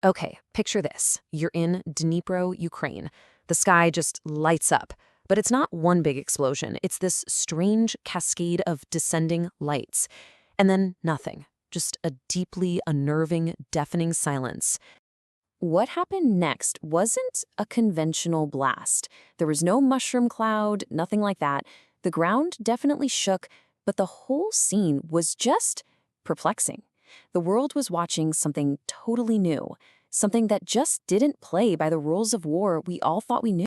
Okay, picture this. You're in Dnipro, Ukraine. The sky just lights up. But it's not one big explosion. It's this strange cascade of descending lights. And then nothing. Just a deeply unnerving, deafening silence. What happened next wasn't a conventional blast. There was no mushroom cloud, nothing like that. The ground definitely shook, but the whole scene was just perplexing. The world was watching something totally new, something that just didn't play by the rules of war we all thought we knew.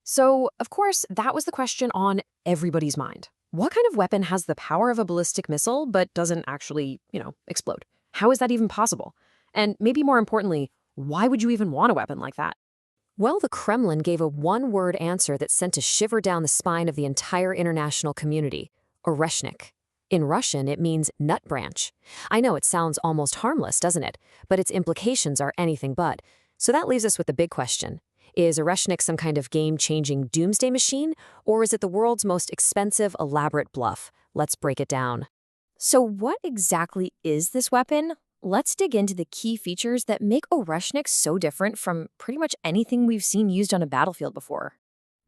So, of course, that was the question on everybody's mind. What kind of weapon has the power of a ballistic missile but doesn't actually, explode? How is that even possible? And maybe more importantly, why would you even want a weapon like that? Well, the Kremlin gave a one-word answer that sent a shiver down the spine of the entire international community: Oreshnik. In Russian, it means nut branch. I know it sounds almost harmless, doesn't it? But its implications are anything but. So that leaves us with the big question. Is Oreshnik some kind of game-changing doomsday machine, or is it the world's most expensive, elaborate bluff? Let's break it down. So what exactly is this weapon? Let's dig into the key features that make Oreshnik so different from pretty much anything we've seen used on a battlefield before.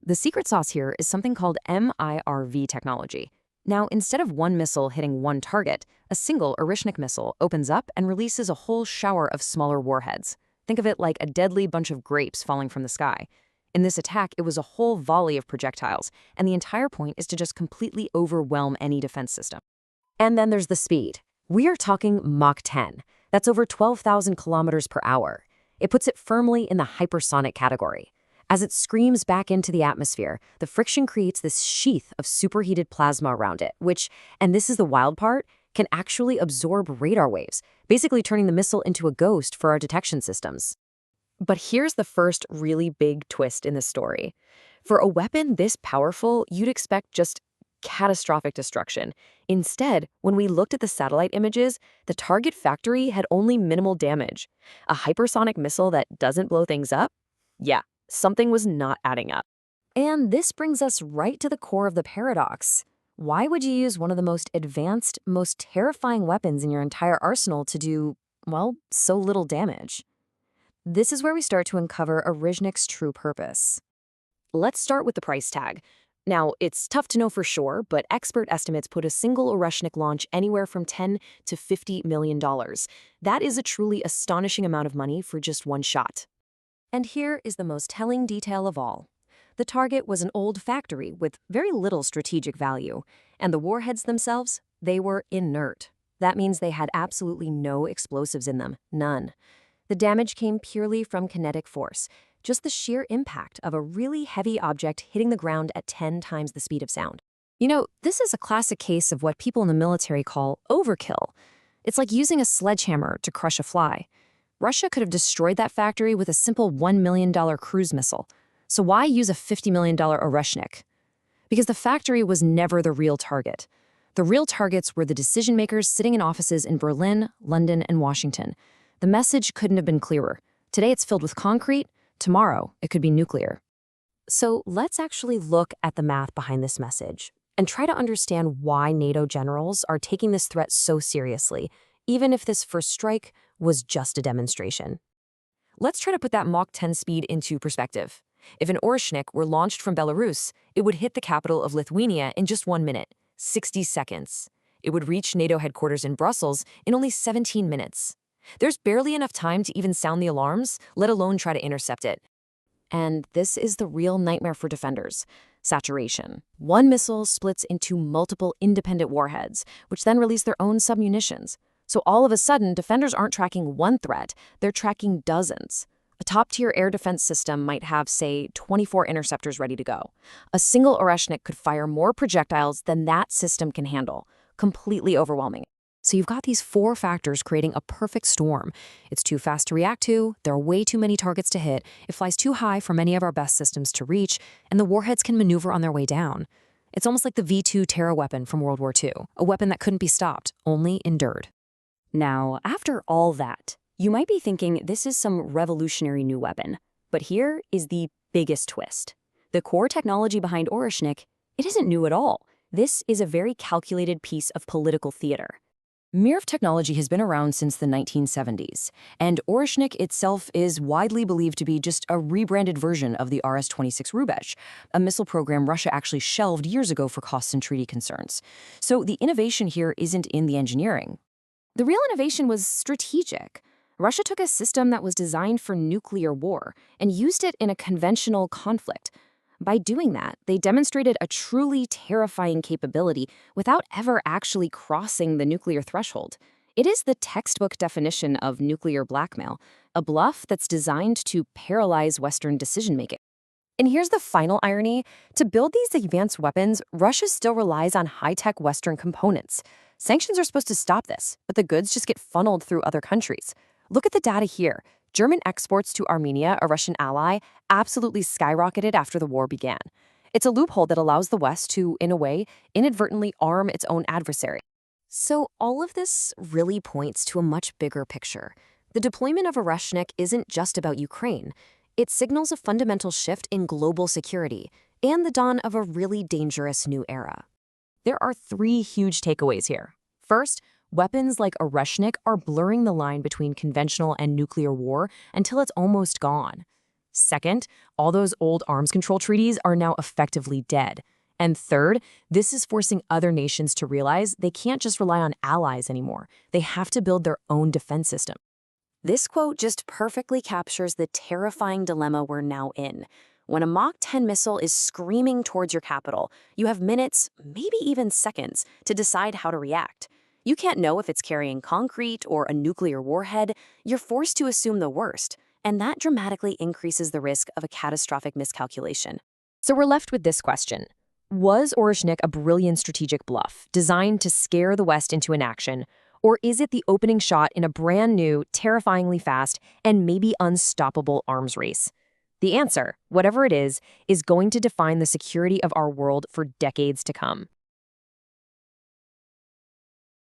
The secret sauce here is something called MIRV technology. Now, instead of one missile hitting one target, a single Oreshnik missile opens up and releases a whole shower of smaller warheads. Think of it like a deadly bunch of grapes falling from the sky. In this attack, it was a whole volley of projectiles, and the entire point is to just completely overwhelm any defense system. And then there's the speed. We are talking Mach 10. That's over 12,000 kilometers per hour. It puts it firmly in the hypersonic category. As it screams back into the atmosphere, the friction creates this sheath of superheated plasma around it, which, and this is the wild part, can actually absorb radar waves, basically turning the missile into a ghost for our detection systems. But here's the first really big twist in this story. For a weapon this powerful, you'd expect just catastrophic destruction. Instead, when we looked at the satellite images, the target factory had only minimal damage. A hypersonic missile that doesn't blow things up? Yeah, something was not adding up. And this brings us right to the core of the paradox. Why would you use one of the most advanced, most terrifying weapons in your entire arsenal to do, well, so little damage? This is where we start to uncover Oreshnik's true purpose. Let's start with the price tag. Now, it's tough to know for sure, but expert estimates put a single Oreshnik launch anywhere from $10 to $50 million. That is a truly astonishing amount of money for just one shot. And here is the most telling detail of all. The target was an old factory with very little strategic value, and the warheads themselves, they were inert. That means they had absolutely no explosives in them, none. The damage came purely from kinetic force, just the sheer impact of a really heavy object hitting the ground at 10 times the speed of sound. This is a classic case of what people in the military call overkill. It's like using a sledgehammer to crush a fly. Russia could have destroyed that factory with a simple $1 million cruise missile. So why use a $50 million Oreshnik? Because the factory was never the real target. The real targets were the decision makers sitting in offices in Berlin, London, and Washington. The message couldn't have been clearer. Today it's filled with concrete. Tomorrow, it could be nuclear. So let's actually look at the math behind this message and try to understand why NATO generals are taking this threat so seriously, even if this first strike was just a demonstration. Let's try to put that Mach 10 speed into perspective. If an Oreshnik were launched from Belarus, it would hit the capital of Lithuania in just 1 minute, 60 seconds. It would reach NATO headquarters in Brussels in only 17 minutes. There's barely enough time to even sound the alarms, let alone try to intercept it. And this is the real nightmare for defenders: saturation. One missile splits into multiple independent warheads, which then release their own submunitions. So all of a sudden, defenders aren't tracking one threat, they're tracking dozens. A top-tier air defense system might have, say, 24 interceptors ready to go. A single Oreshnik could fire more projectiles than that system can handle, completely overwhelming. So you've got these 4 factors creating a perfect storm. It's too fast to react to, there are way too many targets to hit, it flies too high for many of our best systems to reach, and the warheads can maneuver on their way down. It's almost like the V-2 Terra weapon from World War II, a weapon that couldn't be stopped, only endured. Now, after all that, you might be thinking this is some revolutionary new weapon. But here is the biggest twist. The core technology behind Oreshnik, it isn't new at all. This is a very calculated piece of political theater. Mirror technology has been around since the 1970s, and Oreshnik itself is widely believed to be just a rebranded version of the RS-26 Rubezh, a missile program Russia actually shelved years ago for cost and treaty concerns. So the innovation here isn't in the engineering. The real innovation was strategic. Russia took a system that was designed for nuclear war and used it in a conventional conflict. By doing that, they demonstrated a truly terrifying capability without ever actually crossing the nuclear threshold. It is the textbook definition of nuclear blackmail, a bluff that's designed to paralyze Western decision-making. And here's the final irony. To build these advanced weapons, Russia still relies on high-tech Western components. Sanctions are supposed to stop this, but the goods just get funneled through other countries. Look at the data here. German exports to Armenia, a Russian ally, absolutely skyrocketed after the war began. It's a loophole that allows the West to, in a way, inadvertently arm its own adversary. So all of this really points to a much bigger picture. The deployment of Oreshnik isn't just about Ukraine. It signals a fundamental shift in global security and the dawn of a really dangerous new era. There are three huge takeaways here. First, weapons like Oreshnik are blurring the line between conventional and nuclear war until it's almost gone. Second, all those old arms control treaties are now effectively dead. And third, this is forcing other nations to realize they can't just rely on allies anymore. They have to build their own defense system. This quote just perfectly captures the terrifying dilemma we're now in. When a Mach 10 missile is screaming towards your capital, you have minutes, maybe even seconds, to decide how to react. You can't know if it's carrying concrete or a nuclear warhead. You're forced to assume the worst, and that dramatically increases the risk of a catastrophic miscalculation. So we're left with this question. Was Oreshnik a brilliant strategic bluff designed to scare the West into inaction, or is it the opening shot in a brand new, terrifyingly fast, and maybe unstoppable arms race? The answer, whatever it is going to define the security of our world for decades to come.